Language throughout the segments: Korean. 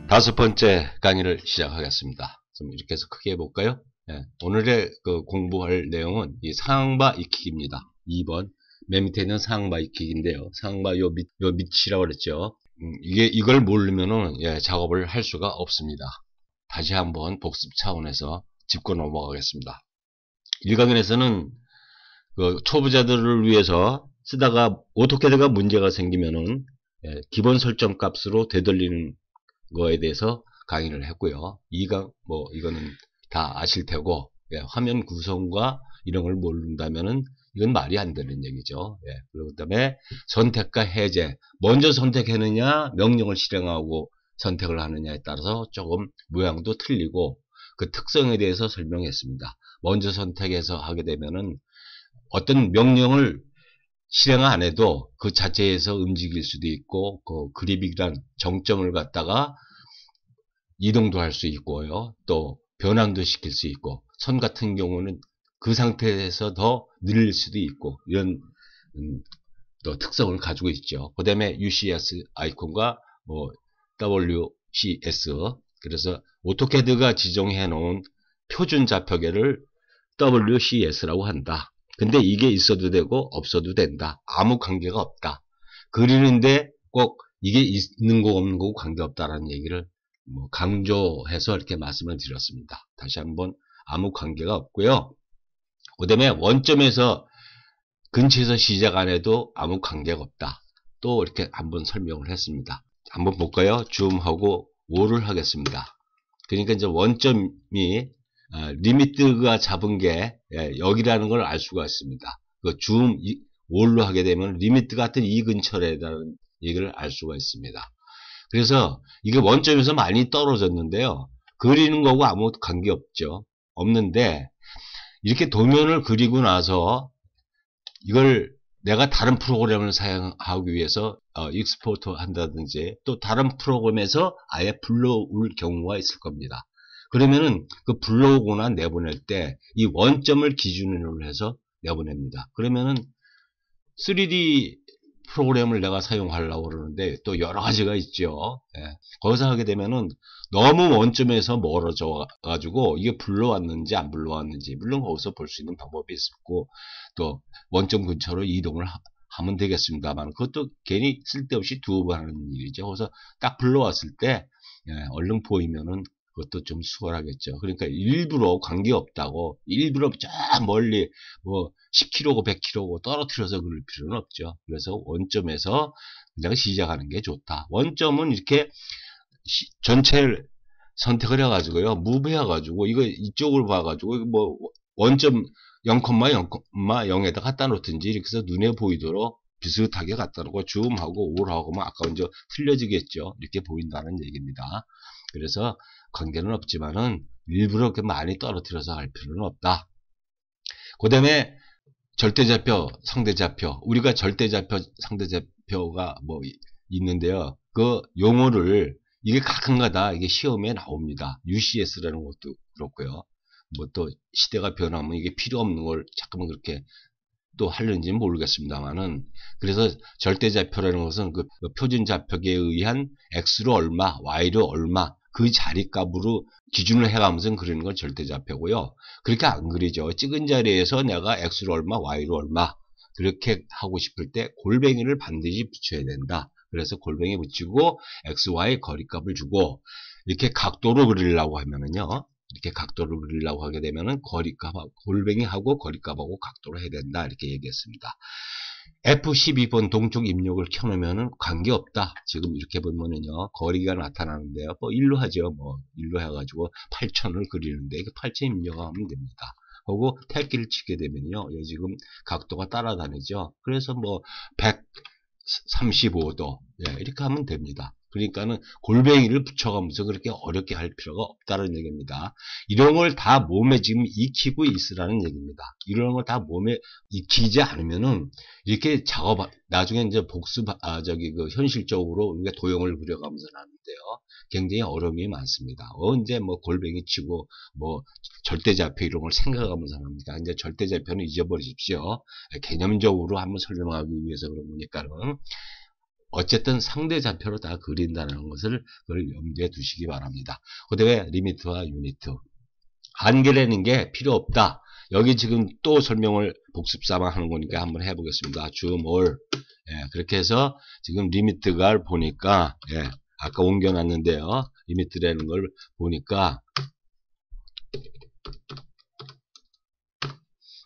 다섯 번째 강의를 시작하겠습니다. 좀 이렇게 해서 크게 해볼까요? 예, 오늘의 그 공부할 내용은 이 상황바 익히기입니다. 2번. 맨 밑에 있는 상황바 익히기인데요. 상황바 요 밑이라고 그랬죠. 이걸 모르면은, 예, 작업을 할 수가 없습니다. 다시 한번 복습 차원에서 짚고 넘어가겠습니다. 1강에서는 그 초보자들을 위해서 쓰다가 오토캐드가 문제가 생기면은, 예, 기본 설정 값으로 되돌리는 거에 대해서 강의를 했고요. 이거는 다 아실 테고, 예, 화면 구성과 이런 걸 모른다면은 이건 말이 안 되는 얘기죠. 예, 그리고 그다음에 선택과 해제. 먼저 선택했느냐, 명령을 실행하고 선택을 하느냐에 따라서 조금 모양도 틀리고 그 특성에 대해서 설명했습니다. 먼저 선택해서 하게 되면은 어떤 명령을 실행 안 해도 그 자체에서 움직일 수도 있고, 그 그립이란 정점을 갖다가 이동도 할 수 있고요. 또 변환도 시킬 수 있고, 선 같은 경우는 그 상태에서 더 늘릴 수도 있고, 이런 또 특성을 가지고 있죠. 그 다음에 UCS 아이콘과 뭐 WCS, 그래서 오토캐드가 지정해 놓은 표준 좌표계를 WCS라고 한다. 근데 이게 있어도 되고 없어도 된다. 아무 관계가 없다. 그리는데 꼭 이게 있는 거 없는 거 관계없다라는 얘기를 뭐 강조해서 이렇게 말씀을 드렸습니다. 다시 한번 아무 관계가 없고요. 그 다음에 원점에서 근처에서 시작 안 해도 아무 관계가 없다. 또 이렇게 한번 설명을 했습니다. 한번 볼까요? 줌하고 5를 하겠습니다. 그러니까 이제 원점이 리미트가 잡은 게, 예, 여기라는 걸 알 수가 있습니다. 그 줌 5로 하게 되면 리미트 같은 이 근처에다는 얘기를 알 수가 있습니다. 그래서 이게 원점에서 많이 떨어졌는데요. 그리는 거고 아무 관계 없죠. 없는데 이렇게 도면을 그리고 나서 이걸 내가 다른 프로그램을 사용하기 위해서 익스포트 한다든지 또 다른 프로그램에서 아예 불러올 경우가 있을 겁니다. 그러면은 그 불러오거나 내보낼 때 이 원점을 기준으로 해서 내보냅니다. 그러면은 3D 프로그램을 내가 사용하려고 그러는데 또 여러 가지가 있죠. 예. 거기서 하게 되면은 너무 원점에서 멀어져 가지고 이게 불러왔는지 안 불러왔는지, 물론 거기서 볼 수 있는 방법이 있고 또 원점 근처로 이동을 하면 되겠습니다만, 그것도 괜히 쓸데없이 두어 번 하는 일이죠. 그래서 딱 불러왔을 때, 예, 얼른 보이면은 그것도 좀 수월하겠죠. 그러니까 일부러 관계없다고 일부러 저 멀리 뭐 10km고 100km고 떨어뜨려서 그럴 필요는 없죠. 그래서 원점에서 그냥 시작하는 게 좋다. 원점은 이렇게 전체를 선택을 해가지고요, 무브 해가지고 이거 이쪽을 봐가지고 뭐 원점 0,0,0에다 갖다 놓든지 이렇게 해서 눈에 보이도록 비슷하게 갖다 놓고 줌하고 5를 하고 면 아까 먼저 틀려지겠죠. 이렇게 보인다는 얘기입니다. 그래서 관계는 없지만은 일부러 그렇게 많이 떨어뜨려서 할 필요는 없다. 그 다음에 절대좌표, 상대좌표. 우리가 절대좌표, 상대좌표가 뭐 있는데요. 그 용어를 이게 가끔가다 이게 시험에 나옵니다. UCS라는 것도 그렇고요. 뭐 또 시대가 변하면 이게 필요 없는 걸 자꾸만 그렇게 또 하려는지는 모르겠습니다만은, 그래서 절대좌표라는 것은 그 표준좌표계에 의한 X로 얼마, Y로 얼마, 그 자리값으로 기준을 해가면서 그리는 건 절대좌표고요. 그렇게 안 그리죠. 찍은 자리에서 내가 X로 얼마, Y로 얼마, 그렇게 하고 싶을 때 골뱅이를 반드시 붙여야 된다. 그래서 골뱅이 붙이고 X, Y 거리값을 주고, 이렇게 각도로 그리려고 하면은요, 이렇게 각도를 그리려고 하게 되면은 골뱅이하고 거리값하고 각도로 해야 된다. 이렇게 얘기했습니다. F12번 동쪽 입력을 켜놓으면은 관계없다. 지금 이렇게 보면은요, 거리가 나타나는데요. 뭐 1로 하죠. 뭐 1로 해가지고 8천을 그리는데 이게 8천 입력하면 됩니다. 하고 택기를 치게 되면요, 지금 각도가 따라다니죠. 그래서 뭐 135도, 예, 이렇게 하면 됩니다. 그러니까는 골뱅이를 붙여가면서 그렇게 어렵게 할 필요가 없다는 얘기입니다. 이런 걸 다 몸에 지금 익히고 있으라는 얘기입니다. 이런 걸 다 몸에 익히지 않으면은 이렇게 나중에 이제 현실적으로 우리가 도형을 그려가면서 하는데요, 굉장히 어려움이 많습니다. 언제 뭐 골뱅이 치고 뭐 절대좌표 이런 걸 생각하면서 합니다. 이제 절대좌표는 잊어버리십시오. 개념적으로 한번 설명하기 위해서 그런 거니까는. 어쨌든 상대 좌표로 다 그린다는 것을 그걸 염두에 두시기 바랍니다. 그 다음에 리미트와 유니트. 한계라는 게 필요 없다. 여기 지금 또 설명을 복습 삼아 하는 거니까 한번 해보겠습니다. 줌 올. 예, 그렇게 해서 지금 리미트가 보니까, 예, 아까 옮겨놨는데요. 리미트라는 걸 보니까,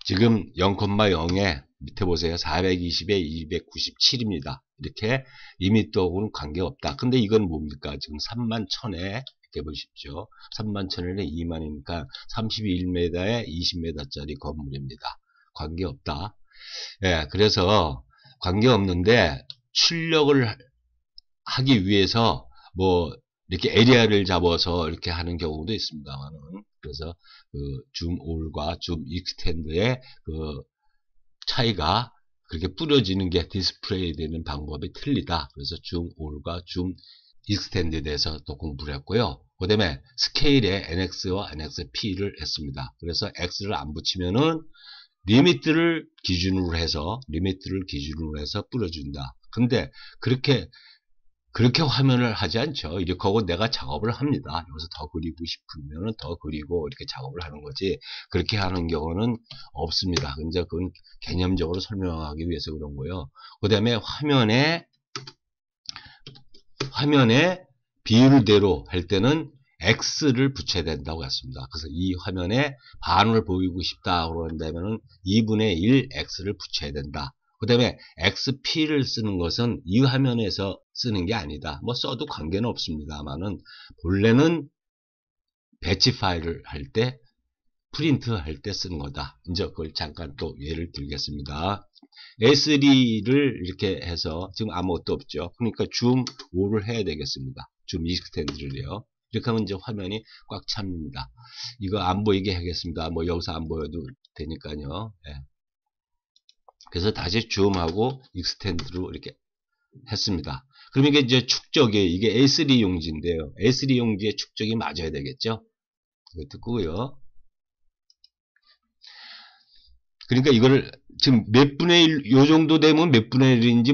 지금 0,0에 밑에 보세요. 420에 297입니다. 이렇게 리미트하고는 관계없다. 근데 이건 뭡니까? 지금 31,000에 이렇게 보십시오. 31,000에 2만이니까 31m에 20m짜리 건물입니다. 관계없다. 예, 그래서 관계없는데 출력을 하기 위해서 뭐 이렇게 에리아를 잡아서 이렇게 하는 경우도 있습니다만은, 그래서 그 줌 올과 줌 익스텐드의 그 차이가 그렇게 뿌려지는 게 디스플레이 되는 방법이 틀리다. 그래서 줌 올과 줌 익스텐드에 대해서 또 공부를 했고요. 그 다음에 스케일에 NX와 NXP를 했습니다. 그래서 X를 안 붙이면은 리미트를 기준으로 해서 뿌려준다. 근데 그렇게 화면을 하지 않죠. 이렇게 하고 내가 작업을 합니다. 여기서 더 그리고 싶으면 더 그리고 이렇게 작업을 하는 거지. 그렇게 하는 경우는 없습니다. 근데 그건 개념적으로 설명하기 위해서 그런 거예요. 그 다음에 화면에 비율대로 할 때는 X를 붙여야 된다고 했습니다. 그래서 이 화면에 반을 보이고 싶다 그런다면은 2분의 1 X를 붙여야 된다. 그 다음에 XP를 쓰는 것은 이 화면에서 쓰는 게 아니다. 뭐 써도 관계는 없습니다만은 본래는 배치 파일을 할 때, 프린트 할 때 쓰는 거다. 이제 그걸 잠깐 또 예를 들겠습니다. S3를 이렇게 해서 지금 아무것도 없죠. 그러니까 줌 5를 해야 되겠습니다. 줌 익스텐드를요. 이렇게 하면 이제 화면이 꽉 찹니다. 이거 안 보이게 하겠습니다. 뭐 여기서 안 보여도 되니까요. 예. 그래서 다시 줌하고 익스텐드로 이렇게 했습니다. 그럼 이게 이제 축적이, 이게 A3 용지인데요. A3 용지에 축적이 맞아야 되겠죠. 이것도 끄고요. 그러니까 이거를 지금 몇 분의 1, 요 정도 되면 몇 분의 1인지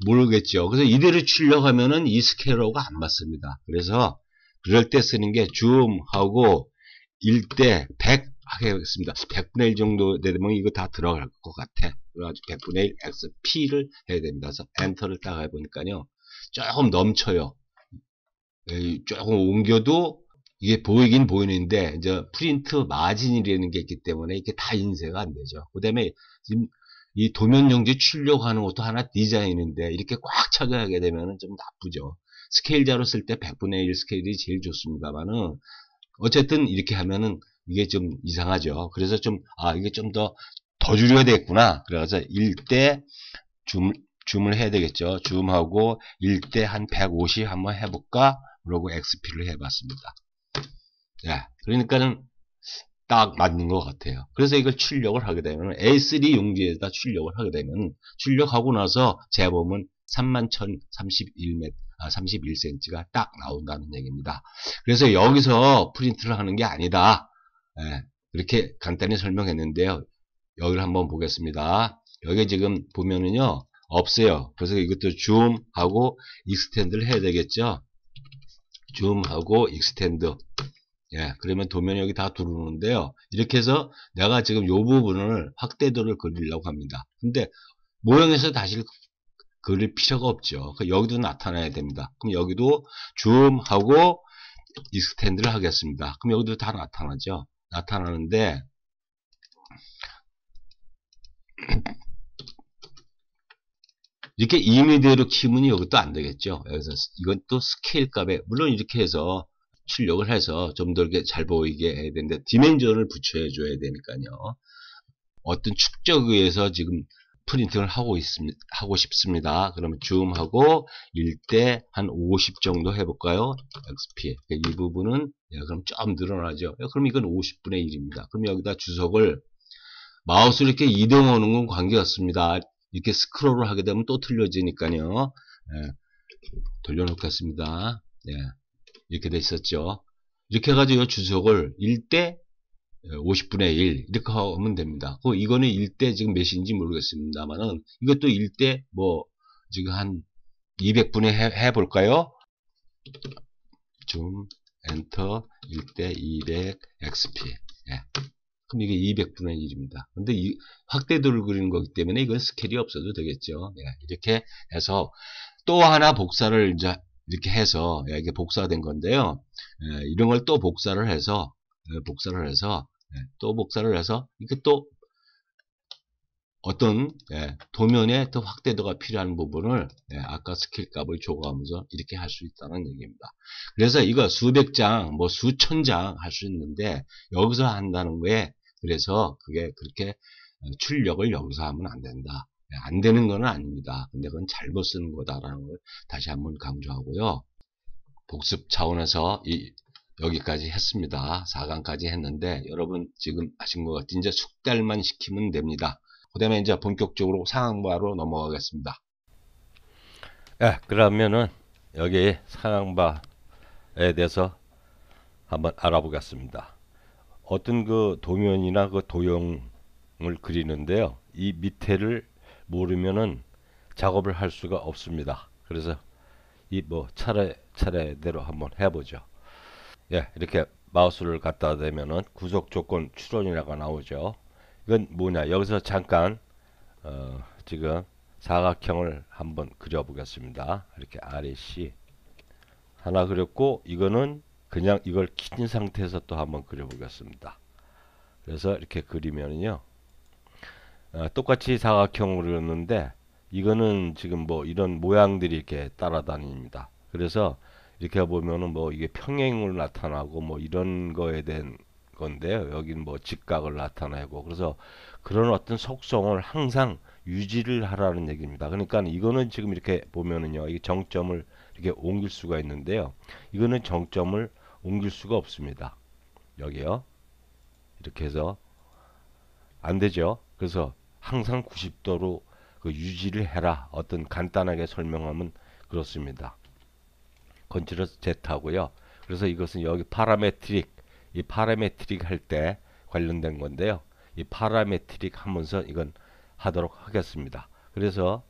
모르겠죠. 그래서 이대로 출력하면은 이 스케일하고 안 맞습니다. 그래서 그럴 때 쓰는 게 줌하고 1대 100 하겠습니다. 100분의 1 정도 되면 이거 다 들어갈 것 같아. 그래가지고 100분의 1 XP를 해야 됩니다. 그래서 엔터를 딱 해보니까요. 조금 넘쳐요. 조금 옮겨도 이게 보이긴 보이는데, 이제 프린트 마진이라는 게 있기 때문에 이게 다 인쇄가 안 되죠. 그 다음에 지금 이 도면 용지 출력하는 것도 하나 디자인인데, 이렇게 꽉 차게 되면 좀 나쁘죠. 스케일자로 쓸 때 100분의 1 스케일이 제일 좋습니다만은, 어쨌든 이렇게 하면은 이게 좀 이상하죠. 그래서 이게 좀 더 줄여야 되겠구나. 그래서 1대 줌을 해야 되겠죠. 줌하고 1대 한 150 한번 해볼까? 그러고 XP를 해봤습니다. 예, 그러니까는 딱 맞는 것 같아요. 그래서 이걸 출력을 하게 되면 A3 용지에다 출력을 하게 되면 출력하고 나서 재보면 31cm가 딱 나온다는 얘기입니다. 그래서 여기서 프린트를 하는 게 아니다. 예, 그렇게 간단히 설명했는데요. 여기를 한번 보겠습니다. 여기 지금 보면은요, 없어요. 그래서 이것도 줌하고 익스텐드를 해야 되겠죠. 줌하고 익스텐드. 예, 그러면 도면이 여기 다 들어오는데요. 이렇게 해서 내가 지금 요 부분을 확대도를 그리려고 합니다. 근데 모형에서 다시 그릴 필요가 없죠. 여기도 나타나야 됩니다. 그럼 여기도 줌하고 익스텐드를 하겠습니다. 그럼 여기도 다 나타나죠. 나타나는데 이렇게 임의대로 키우면 이것도 안 되겠죠. 그래서 이건 또 스케일 값에, 물론 이렇게 해서 출력을 해서 좀 더 잘 보이게 해야 되는데, 디멘전을 붙여줘야 되니까요. 어떤 축적에 의해서 지금 프린팅을 하고 싶습니다. 그러면 줌하고 1대 한 50 정도 해볼까요? XP. 이 부분은, 그럼 좀 늘어나죠. 그럼 이건 50분의 1입니다. 그럼 여기다 주석을 마우스로 이렇게 이동하는 건 관계없습니다. 이렇게 스크롤을 하게 되면 또 틀려지니까요. 돌려놓겠습니다. 이렇게 돼 있었죠. 이렇게 해가지고 주석을 1대 50분의 1 이렇게 하면 됩니다. 이거는 1대 지금 몇인지 모르겠습니다만은 이것도 1대 뭐 지금 한 200분의 해볼까요? 줌 엔터 1대 200 XP. 예. 그럼 이게 200분의 1입니다. 근데 이 확대도를 그리는 거기 때문에 이건 스케일이 없어도 되겠죠. 예. 이렇게 해서 또 하나 복사를 이제 이렇게 해서, 예, 이게 복사된 건데요. 예, 이런 걸 또 복사를 해서, 또 복사를 해서 이게 또 어떤, 예, 도면의 더 확대도가 필요한 부분을, 예, 아까 스케일 값을 줘가면서 이렇게 할 수 있다는 얘기입니다. 그래서 이거 수백 장, 뭐 수천 장 할 수 있는데 여기서 한다는 거에, 그래서 그게 그렇게 출력을 여기서 하면 안 된다. 예, 안 되는 건 아닙니다. 근데 그건 잘못 쓰는 거다라는 걸 다시 한번 강조하고요. 복습 차원에서 여기까지 했습니다. 4강까지 했는데 여러분 지금 아신 것 같은 이제 숙달만 시키면 됩니다. 그 다음에 이제 본격적으로 상황바로 넘어가겠습니다. 예, 그러면은 여기 상황바에 대해서 한번 알아보겠습니다. 어떤 그 도면이나 그 도형을 그리는데요. 이 밑에를 모르면은 작업을 할 수가 없습니다. 그래서 이 뭐 차례대로 한번 해보죠. 예, 이렇게 마우스를 갖다 대면은 구속 조건 추론이라고 나오죠. 이건 뭐냐? 여기서 잠깐 지금 사각형을 한번 그려보겠습니다. 이렇게 REC 하나 그렸고, 이거는 그냥 이걸 킨 상태에서 또 한번 그려보겠습니다. 그래서 이렇게 그리면요, 똑같이 사각형을 그렸는데 이거는 지금 뭐 이런 모양들이 이렇게 따라다닙니다. 그래서 이렇게 보면은 뭐 이게 평행을 나타나고 뭐 이런 거에 대한 건데요. 여기는 뭐 직각을 나타내고, 그래서 그런 어떤 속성을 항상 유지를 하라는 얘기입니다. 그러니까 이거는 지금 이렇게 보면은요, 이 정점을 이렇게 옮길 수가 있는데요. 이거는 정점을 옮길 수가 없습니다. 여기요. 이렇게 해서 안 되죠. 그래서 항상 90도로 그 유지를 해라. 어떤 간단하게 설명하면 그렇습니다. 컨트롤 Z하고요. 그래서 이것은 여기 파라메트릭, 이 파라메트릭 할 때 관련된 건데요. 이 파라메트릭 하면서 이건 하도록 하겠습니다. 그래서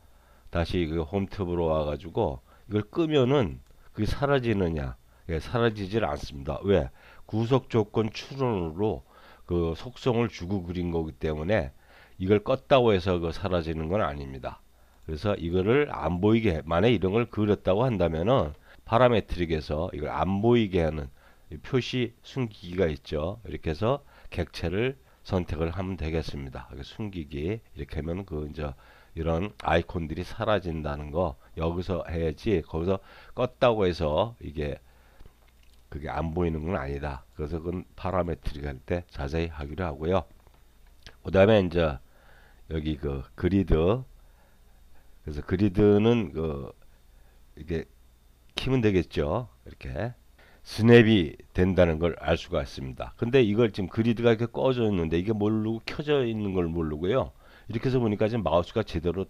다시 그 홈탭으로 와가지고 이걸 끄면은 그게 사라지느냐? 예, 사라지질 않습니다. 왜? 구속 조건 추론으로 그 속성을 주고 그린 거기 때문에 이걸 껐다고 해서 그 사라지는 건 아닙니다. 그래서 이거를 안 보이게, 만약에 이런 걸 그렸다고 한다면은 파라메트릭에서 이걸 안 보이게 하는 표시 숨기기가 있죠. 이렇게 해서 객체를 선택을 하면 되겠습니다. 숨기기 이렇게 하면 그 이제 이런 아이콘들이 사라진다는 거 여기서 해야지, 거기서 껐다고 해서 이게 그게 안 보이는 건 아니다. 그래서 그건 파라메트릭 할 때 자세히 하기로 하고요. 그 다음에 이제 여기 그 그리드, 그래서 그리드는 그 이게 키면 되겠죠. 이렇게 스냅이 된다는 걸 알 수가 있습니다. 근데 이걸 지금 그리드가 이렇게 꺼져 있는데 이게 모르고 켜져 있는 걸 모르고요. 이렇게 해서 보니까 지금 마우스가 제대로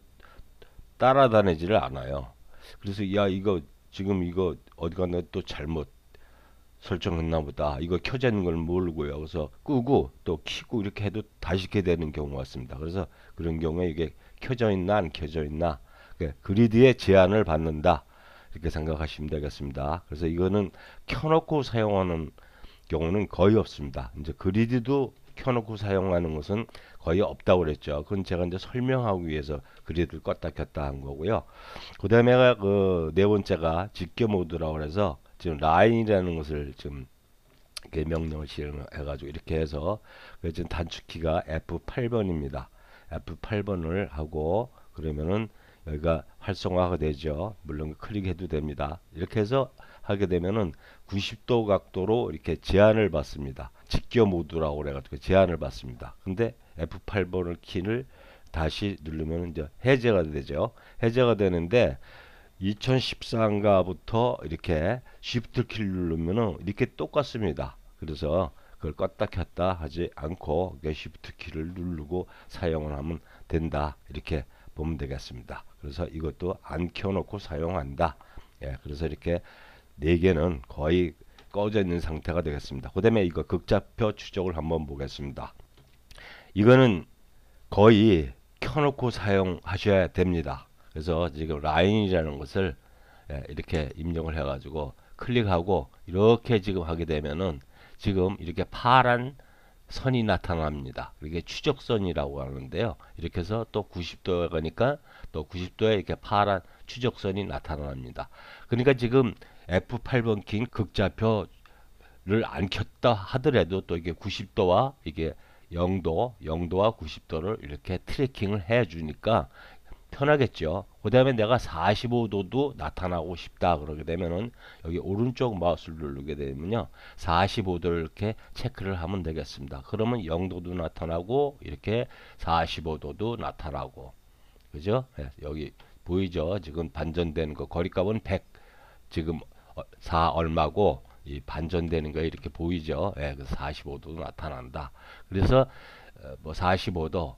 따라다니지를 않아요. 그래서 야, 이거 지금 이거 어디 갔나 또 잘못 설정했나 보다. 이거 켜져 있는 걸 모르고요. 그래서 끄고 또 켜고 이렇게 해도 다시 켜게 되는 경우가 있습니다. 그래서 그런 경우에 이게 켜져 있나 안 켜져 있나, 그리드의 제한을 받는다, 이렇게 생각하시면 되겠습니다. 그래서 이거는 켜놓고 사용하는 경우는 거의 없습니다. 이제 그리드도 켜놓고 사용하는 것은 거의 없다고 그랬죠. 그건 제가 이제 설명하기 위해서 그리드를 껐다 켰다 한 거고요. 그 다음에 그 네 번째가 직겨 모드라고 그래서 지금 라인이라는 것을 지금 이렇게 명령을 실행해가지고 이렇게 해서 지금 단축키가 F8번입니다. F8번을 하고 그러면은 여기가 활성화가 되죠. 물론 클릭해도 됩니다. 이렇게 해서 하게 되면은 90도 각도로 이렇게 제한을 받습니다. 직겨 모드라고 그래가지고 제한을 받습니다. 근데 F8번을 키를 다시 누르면 이제 해제가 되죠. 해제가 되는데 2014인가부터 이렇게 Shift 키를 누르면은 이렇게 똑같습니다. 그래서 그걸 껐다 켰다 하지 않고 Shift 키를 누르고 사용을 하면 된다, 이렇게 보면 되겠습니다. 그래서 이것도 안 켜놓고 사용한다. 예, 그래서 이렇게 4개는 거의 꺼져 있는 상태가 되겠습니다. 그 다음에 이거 극좌표 추적을 한번 보겠습니다. 이거는 거의 켜놓고 사용하셔야 됩니다. 그래서 지금 라인이라는 것을 예, 이렇게 입력을 해가지고 클릭하고 이렇게 지금 하게 되면은 지금 이렇게 파란 선이 나타납니다. 이게 추적선이라고 하는데요. 이렇게 해서 또 90도에 가니까 또 90도에 이렇게 파란 추적선이 나타납니다. 그러니까 지금 F8번 킨 극좌표를 안 켰다 하더라도 또 이게 90도와 이게 0도와 90도를 이렇게 트래킹을 해 주니까 편하겠죠. 그 다음에 내가 45도도 나타나고 싶다 그러게 되면은 여기 오른쪽 마우스를 누르게 되면요 45도를 이렇게 체크를 하면 되겠습니다. 그러면 0도도 나타나고 이렇게 45도도 나타나고, 그죠? 예, 여기 보이죠? 지금 반전되는 거 거리값은 100, 지금 4 얼마고 이 반전되는 거 이렇게 보이죠? 예, 그래서 45도도 나타난다. 그래서 뭐 45도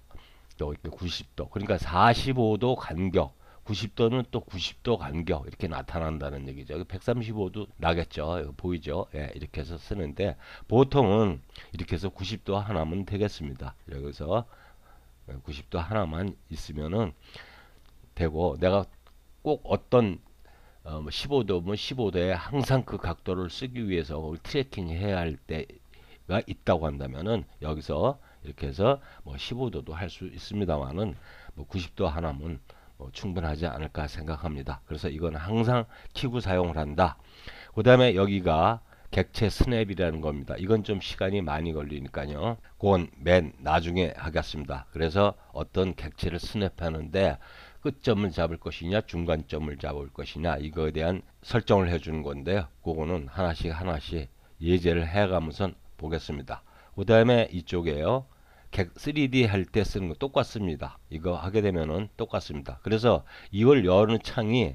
또 90도, 그러니까 45도 간격, 90도는 또 90도 간격 이렇게 나타난다는 얘기죠. 135도 나겠죠. 보이죠? 예, 이렇게 해서 쓰는데 보통은 이렇게 해서 90도 하나면 되겠습니다. 여기서 90도 하나만 있으면은 되고, 내가 꼭 어떤 15도면 15도에 항상 그 각도를 쓰기 위해서 트래킹 해야 할 때가 있다고 한다면은 여기서 이렇게 해서 뭐 15도도 할 수 있습니다만은 뭐 90도 하나면 뭐 충분하지 않을까 생각합니다. 그래서 이건 항상 키고 사용을 한다. 그 다음에 여기가 객체 스냅이라는 겁니다. 이건 좀 시간이 많이 걸리니까요. 그건 맨 나중에 하겠습니다. 그래서 어떤 객체를 스냅하는데 끝점을 잡을 것이냐 중간점을 잡을 것이냐 이거에 대한 설정을 해주는 건데요. 그거는 하나씩 예제를 해가면서 보겠습니다. 그 다음에 이쪽에요. 3D 할 때 쓰는 거 똑같습니다. 이거 하게 되면은 똑같습니다. 그래서 이걸 여는 창이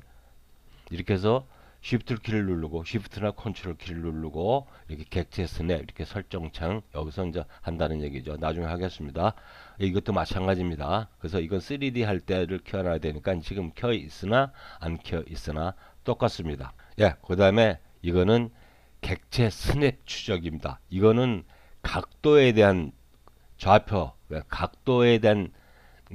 이렇게 해서 Shift 키를 누르고 Shift나 컨트롤 키를 누르고 이렇게 객체 스냅 이렇게 설정창 여기서 이제 한다는 얘기죠. 나중에 하겠습니다. 이것도 마찬가지입니다. 그래서 이건 3D 할 때를 켜놔야 되니까 지금 켜 있으나 안 켜 있으나 똑같습니다. 예, 그 다음에 이거는 객체 스냅 추적입니다. 이거는 각도에 대한 좌표, 각도에 대한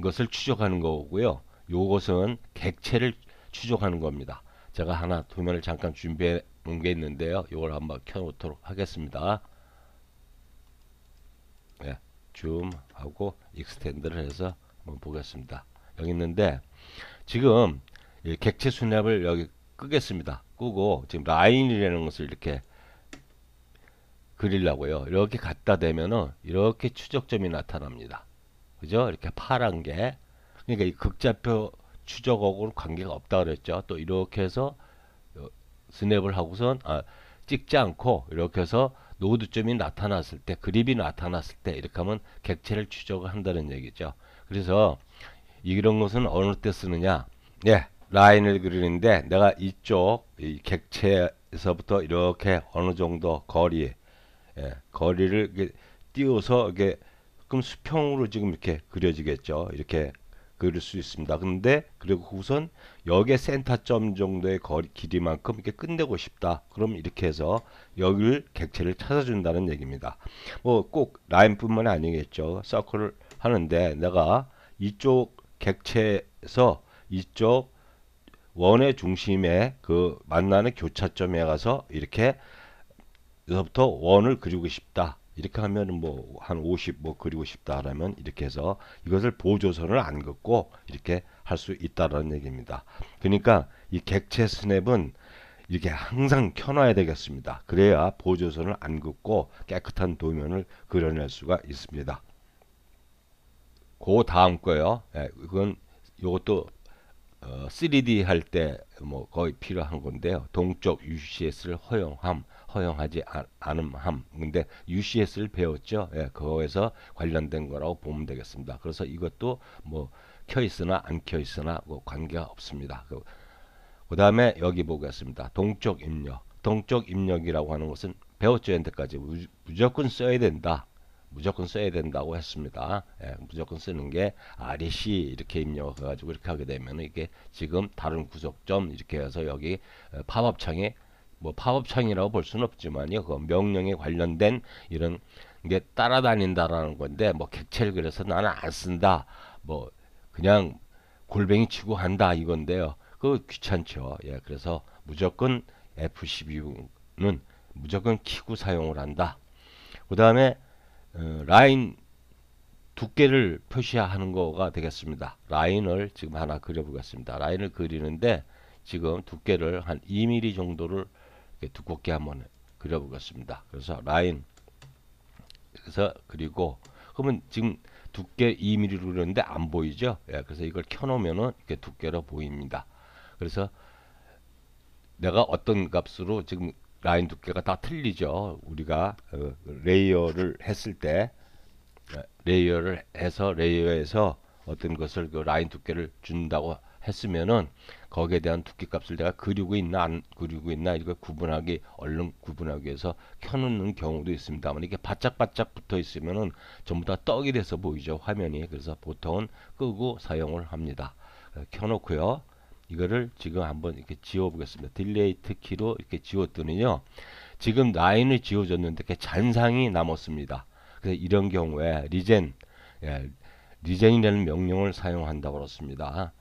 것을 추적하는 거고요. 요것은 객체를 추적하는 겁니다. 제가 하나 도면을 잠깐 준비해 놓은 게 있는데요. 이걸 한번 켜놓도록 하겠습니다. 예, 줌하고 익스텐드를 해서 한번 보겠습니다. 여기 있는데 지금 이 객체 수납을 여기 끄겠습니다. 끄고 지금 라인이라는 것을 이렇게 그리려고요. 이렇게 갖다 대면은 이렇게 추적점이 나타납니다. 그죠? 이렇게 파란 게. 그러니까 이 극좌표 추적하고는 관계가 없다 그랬죠. 또 이렇게 해서 스냅을 하고선 찍지 않고 이렇게 해서 노드점이 나타났을 때, 그립이 나타났을 때 이렇게 하면 객체를 추적을 한다는 얘기죠. 그래서 이런 것은 어느 때 쓰느냐? 예, 라인을 그리는데 내가 이쪽 이 객체에서부터 이렇게 어느 정도 거리, 거리를 이렇게 띄워서 이게 그럼 수평으로 지금 이렇게 그려지겠죠. 이렇게 그릴 수 있습니다. 근데 그리고 우선 여기에 센터점 정도의 길이만큼 이렇게 끝내고 싶다. 그럼 이렇게 해서 여기를 객체를 찾아준다는 얘기입니다. 뭐 꼭 라인뿐만 아니겠죠. 서클을 하는데 내가 이쪽 객체에서 이쪽 원의 중심에 그 만나는 교차점에 가서 이렇게 여기서부터 원을 그리고 싶다. 이렇게 하면 뭐 한 50 뭐 그리고 싶다 라면 이렇게 해서 이것을 보조선을 안 긋고 이렇게 할 수 있다라는 얘기입니다. 그러니까 이 객체 스냅은 이렇게 항상 켜놔야 되겠습니다. 그래야 보조선을 안 긋고 깨끗한 도면을 그려낼 수가 있습니다. 그 다음 거요. 이건 요것도 3D 할 때 뭐 거의 필요한 건데요. 동쪽 UCS를 허용하지 않음함. 근데 UCS를 배웠죠. 예, 그거에서 관련된 거라고 보면 되겠습니다. 그래서 이것도 뭐 켜 있으나 안 켜 있으나 뭐 관계가 없습니다. 그 다음에 여기 보겠습니다. 동쪽 입력. 동쪽 입력이라고 하는 것은 배웠죠. 현재까지 무조건 써야 된다. 무조건 써야 된다고 했습니다. 예, 무조건 쓰는 게 REC 이렇게 입력해가지고 이렇게 하게 되면 이게 지금 다른 구속점 이렇게 해서 여기 팝업 창에 뭐 팝업 창이라고 볼 수는 없지만요. 그 명령에 관련된 이런 게 따라다닌다라는 건데 뭐 객체를 그래서 나는 안 쓴다. 뭐 그냥 골뱅이 치고 한다 이건데요. 그거 귀찮죠. 예, 그래서 무조건 F12는 무조건 키고 사용을 한다. 그 다음에 라인 두께를 표시하는 거가 되겠습니다. 라인을 지금 하나 그려보겠습니다. 라인을 그리는데 지금 두께를 한 2mm 정도를 이렇게 두껍게 한번 그려보겠습니다. 그래서 라인 그래서 그리고 그러면 지금 두께 2mm로 그렸는데 안 보이죠? 예, 그래서 이걸 켜놓으면은 이렇게 두께로 보입니다. 그래서 내가 어떤 값으로 지금 라인 두께가 다 틀리죠. 우리가 레이어를 했을 때 레이어를 해서 레이어에서 어떤 것을 그 라인 두께를 준다고 했으면은 거기에 대한 두께 값을 내가 그리고 있나 안 그리고 있나 이거 구분하기 얼른 구분하기 위해서 켜놓는 경우도 있습니다만 이게 바짝바짝 붙어 있으면은 전부 다 떡이 돼서 보이죠 화면이. 그래서 보통은 끄고 사용을 합니다. 켜놓고요. 이거를 지금 한번 이렇게 지워 보겠습니다. 딜레이트 키로 이렇게 지웠더니요. 지금 라인을 지워줬는데 이렇게 잔상이 남았습니다. 그래서 이런 경우에 리젠, 리젠이라는 명령을 사용한다고 그렇습니다.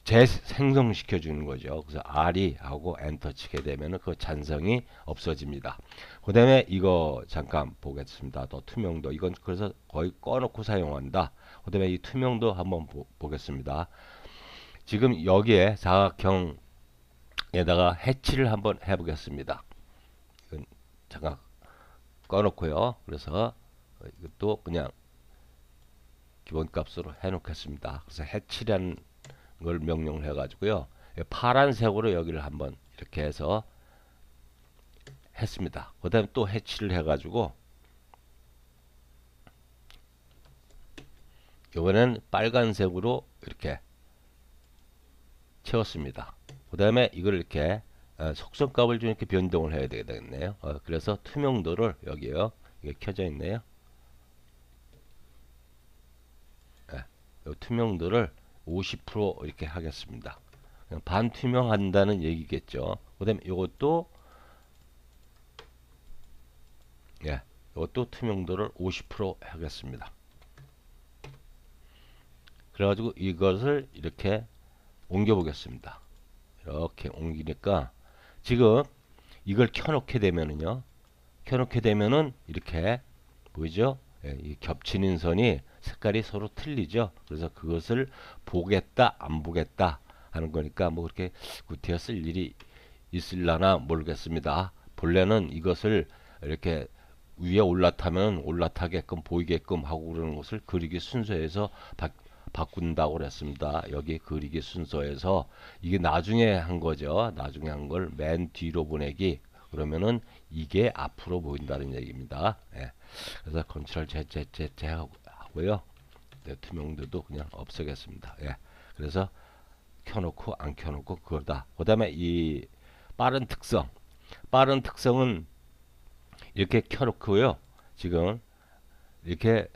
재생성시켜 주는 거죠. 그래서 R이 하고 엔터 치게 되면 그 잔성이 없어집니다. 그 다음에 이거 잠깐 보겠습니다. 또 투명도 이건 그래서 거의 꺼놓고 사용한다. 그 다음에 이 투명도 한번 보겠습니다. 지금 여기에 사각형에다가 해치를 한번 해보겠습니다. 이건 잠깐 꺼놓고요. 그래서 이것도 그냥 기본값으로 해놓겠습니다. 그래서 해치라는 걸 명령을 해가지고요. 파란색으로 여기를 한번 이렇게 해서 했습니다. 그 다음에 또 해치를 해가지고 이번엔 빨간색으로 이렇게 채웠습니다. 그 다음에 이걸 이렇게 속성값을 좀 이렇게 변동을 해야 되겠네요. 그래서 투명도를 여기요. 이게 켜져 있네요. 투명도를 50% 이렇게 하겠습니다. 반투명한다는 얘기겠죠. 그 다음에 이것도 이것도 투명도를 50% 하겠습니다. 그래가지고 이것을 이렇게 옮겨 보겠습니다. 이렇게 옮기니까 지금 이걸 켜놓게 되면은요. 켜놓게 되면은 이렇게 보이죠? 이 겹치는 선이 색깔이 서로 틀리죠. 그래서 그것을 보겠다 안 보겠다 하는 거니까 뭐 그렇게 구태여 쓸 일이 있을라나 모르겠습니다. 본래는 이것을 이렇게 위에 올라타면 올라타게끔 보이게끔 하고 그러는 것을 그리기 순서에서 바꾼다고 그랬습니다. 여기 그리기 순서에서 이게 나중에 한 거죠. 나중에 한 걸 맨 뒤로 보내기. 그러면은 이게 앞으로 보인다는 얘기입니다. 그래서 컨트롤 Z 하고요. 투명도도 그냥 없애겠습니다. 그래서 켜놓고 안 켜놓고 그거다. 그 다음에 이 빠른 특성은 이렇게 켜놓고요. 지금 이렇게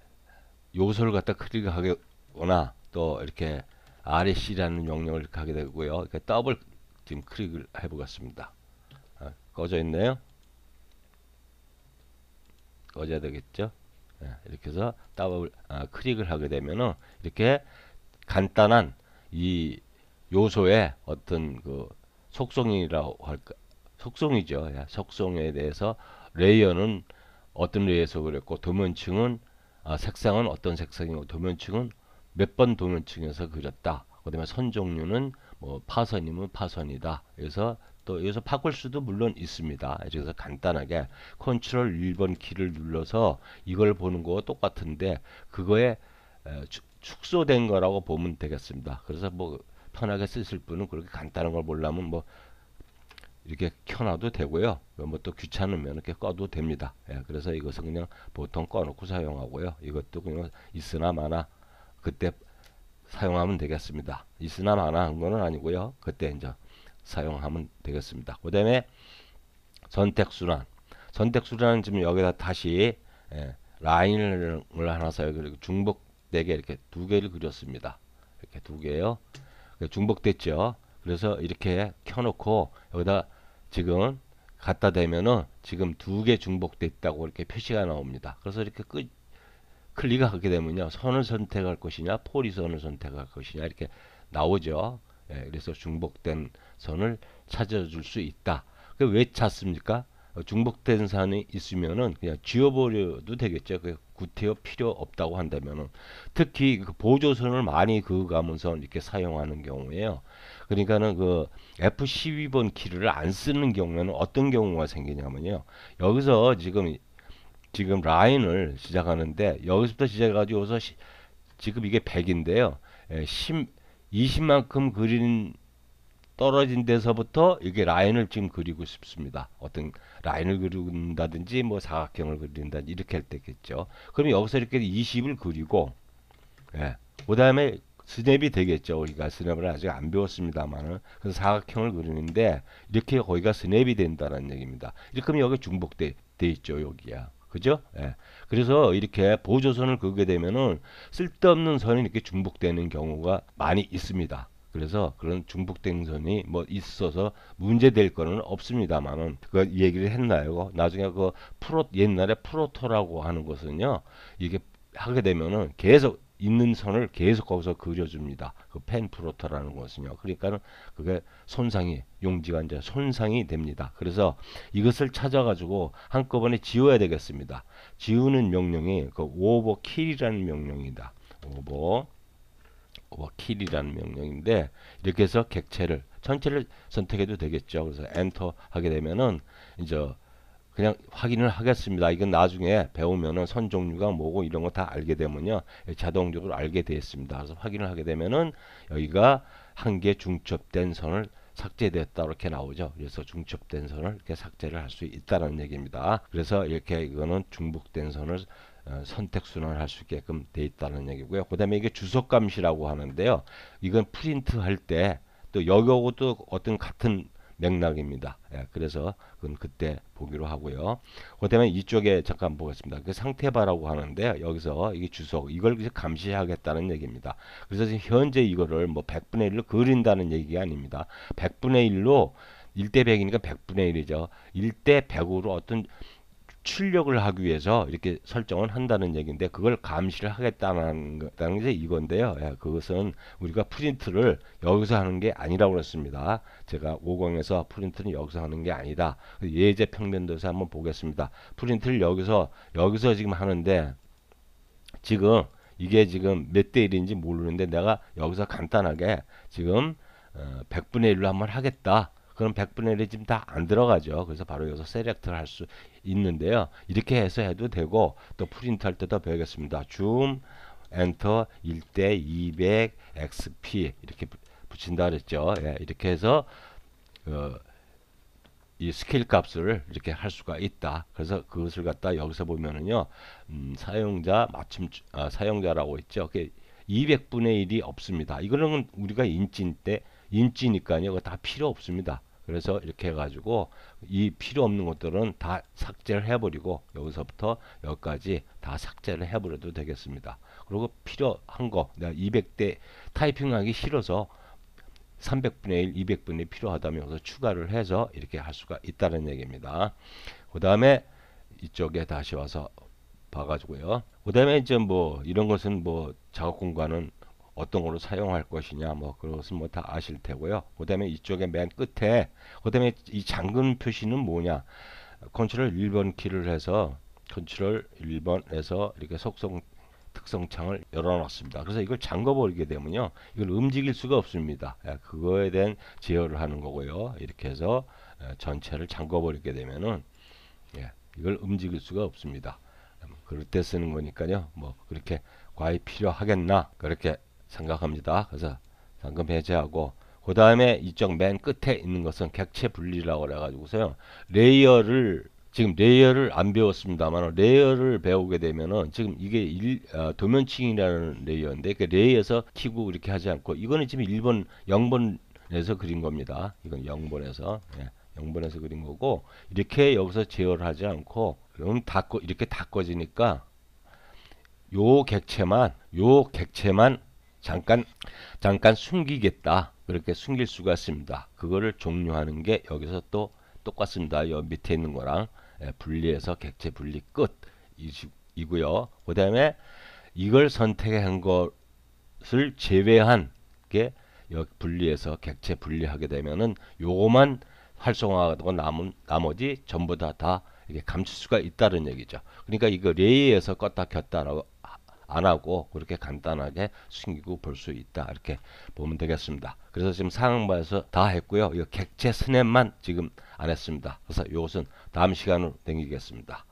요소를 갖다 클릭하거나 또 이렇게 RC라는 명령을 이렇게 하게 되고요. 이렇게 더블 지금 클릭을 해보겠습니다. 꺼져 있네요. 꺼져야 되겠죠. 이렇게 해서 더블 클릭을 하게 되면은 이렇게 간단한 이 요소의 어떤 그 속성이라고 할까, 속성이죠. 속성에 대해서 레이어는 어떤 레이어에서 그랬고 도면층은 색상은 어떤 색상이고 도면층은 몇 번 도면층에서 그렸다. 그다음에 선 종류는 뭐 파선이면 파선이다. 그래서 또 여기서 바꿀 수도 물론 있습니다. 그래서 간단하게 컨트롤 1번 키를 눌러서 이걸 보는 거와 똑같은데 그거에 축소된 거라고 보면 되겠습니다. 그래서 뭐 편하게 쓰실 분은 그렇게 간단한 걸 보려면 뭐 이렇게 켜놔도 되고요. 뭐 또 귀찮으면 이렇게 꺼도 됩니다. 그래서 이것은 그냥 보통 꺼놓고 사용하고요. 이것도 그냥 있으나 마나 그때 사용하면 되겠습니다. 있으나 마나 한 거는 아니고요. 그때 이제 사용하면 되겠습니다. 그 다음에 선택순환은 지금 여기다 다시 라인을 하나 사용 그리고 중복되게 이렇게 두 개를 그렸습니다. 이렇게 두 개요. 중복됐죠. 그래서 이렇게 켜놓고 여기다 지금 갖다 대면은 지금 두 개 중복됐다고 이렇게 표시가 나옵니다. 그래서 이렇게 클릭하게 되면요. 선을 선택할 것이냐 포리선을 선택할 것이냐 이렇게 나오죠. 그래서 중복된 선을 찾아줄 수 있다. 왜 찾습니까? 중복된 선이 있으면은 그냥 지워버려도 되겠죠. 구태여 필요 없다고 한다면은, 특히 그 보조선을 많이 그어가면서 이렇게 사용하는 경우에요. 그러니까는 그 F12번 키를 안 쓰는 경우에는 어떤 경우가 생기냐면요. 여기서 지금 라인을 시작하는데, 여기서부터 시작해가지고서 지금 이게 100인데요. 20만큼 그린 떨어진 데서부터 이게 라인을 지금 그리고 싶습니다. 어떤 라인을 그린다든지 뭐 사각형을 그린다든지 이렇게 할 때겠죠. 그럼 여기서 이렇게 20을 그리고, 그 다음에 스냅이 되겠죠. 우리가 스냅을 아직 안 배웠습니다만은, 그래서 사각형을 그리는데 이렇게 거기가 스냅이 된다는 얘기입니다. 이렇게 하면 여기 중복돼 있죠. 여기야. 그죠? 그래서 이렇게 보조선을 그게 되면은 쓸데없는 선이 이렇게 중복되는 경우가 많이 있습니다. 그래서 그런 중복된 선이 뭐 있어서 문제될 거는 없습니다만은, 그 얘기를 했나요? 나중에 옛날에 프로토라고 하는 것은요, 이게 하게 되면은 계속 있는 선을 계속 거기서 그려줍니다. 그 펜 프로토라는 것은요. 그러니까는 그게 용지가 이제 손상이 됩니다. 그래서 이것을 찾아가지고 한꺼번에 지워야 되겠습니다. 지우는 명령이 그 오버킬이라는 명령이다. 오버킬이라는 명령인데, 이렇게 해서 객체를 전체를 선택해도 되겠죠. 그래서 엔터 하게 되면은 이제 그냥 확인을 하겠습니다. 이건 나중에 배우면은 선 종류가 뭐고 이런 거 다 알게 되면요, 자동적으로 알게 되었습니다. 그래서 확인을 하게 되면은 여기가 한 개 중첩된 선을 삭제됐다 이렇게 나오죠. 그래서 중첩된 선을 이렇게 삭제를 할 수 있다는 얘기입니다. 그래서 이렇게 이거는 중복된 선을 선택 순환할 수 있게끔 돼 있다는 얘기고요. 그다음에 이게 주석감시라고 하는데요. 이건 프린트 할 때 또 여기하고도 어떤 같은 맥락입니다. 그래서 그건 그때 보기로 하고요. 그다음에 이쪽에 잠깐 보겠습니다. 그 상태바라고 하는데, 여기서 이게 주석, 이걸 감시하겠다는 얘기입니다. 그래서 지금 현재 이거를 뭐 100분의 1로 그린다는 얘기가 아닙니다. 100분의 1로 1대 100이니까 100분의 1이죠. 1대 100으로 어떤 출력을 하기 위해서 이렇게 설정을 한다는 얘기인데, 그걸 감시를 하겠다는 게 이건데요. 그것은 우리가 프린트를 여기서 하는 게 아니라고 그랬습니다. 제가 50에서 프린트는 여기서 하는 게 아니다. 예제 평면도에서 한번 보겠습니다. 프린트를 여기서 지금 하는데, 지금 이게 지금 몇 대 1인지 모르는데, 내가 여기서 간단하게 지금 100분의 1로 한번 하겠다. 그럼 100분의 1이 지금 다 안 들어가죠. 그래서 바로 여기서 셀렉트를 할 수 있는데요. 이렇게 해서 해도 되고, 또 프린트 할 때도 배우겠습니다. 줌, 엔터, 1대 200, XP 이렇게 붙인다 그랬죠. 이렇게 해서 이 스케일 값을 이렇게 할 수가 있다. 그래서 그것을 갖다 여기서 보면은요, 사용자라고 있죠. 200분의 1이 없습니다. 이거는 우리가 인치니까요. 다 필요 없습니다. 그래서 이렇게 해가지고 이 필요 없는 것들은 다 삭제를 해버리고, 여기서부터 여기까지 다 삭제를 해버려도 되겠습니다. 그리고 필요한 거, 내가 200대 타이핑하기 싫어서 300분의 1, 200분의 1 필요하다면 여기서 추가를 해서 이렇게 할 수가 있다는 얘기입니다. 그 다음에 이쪽에 다시 와서 봐가지고요. 그 다음에 이제 뭐 이런 것은 뭐 작업 공간은 어떤 걸로 사용할 것이냐, 뭐 그것은 뭐 다 아실 테고요. 그 다음에 이쪽에 맨 끝에, 그 다음에 이 잠금 표시는 뭐냐, 컨트롤 1번 키를 해서 컨트롤 1번에서 이렇게 특성창을 열어놨습니다. 그래서 이걸 잠궈버리게 되면요, 이걸 움직일 수가 없습니다. 그거에 대한 제어를 하는 거고요. 이렇게 해서 전체를 잠궈버리게 되면은 이걸 움직일 수가 없습니다. 그럴 때 쓰는 거니까요. 뭐 그렇게 과히 필요하겠나 그렇게 생각합니다. 그래서 잠금 해제하고, 그 다음에 이쪽 맨 끝에 있는 것은 객체 분리라고 그래가지고서요, 지금 레이어를 안 배웠습니다만, 레이어를 배우게 되면은 지금 이게 도면층이라는 레이어인데, 그 레이어에서 키고 이렇게 하지 않고, 이거는 지금 1번 0번에서 그린 겁니다. 이건 0번에서 0번에서 그린 거고, 이렇게 여기서 제어를 하지 않고 이렇게 다 꺼지니까 요 객체만 잠깐 숨기겠다. 그렇게 숨길 수가 있습니다. 그거를 종료하는 게 여기서 또 똑같습니다. 여 밑에 있는 거랑 분리해서 객체 분리 끝이고요. 그 다음에 이걸 선택한 것을 제외한 게 분리해서 객체 분리하게 되면은 요거만 활성화하고 나머지 전부 다 이게 감출 수가 있다는 얘기죠. 그러니까 이거 레이에서 껐다 켰다라고 안 하고 그렇게 간단하게 숨기고 볼 수 있다, 이렇게 보면 되겠습니다. 그래서 지금 상황바에서 다 했고요. 이 객체 스냅만 지금 안 했습니다. 그래서 이것은 다음 시간으로 넘기겠습니다.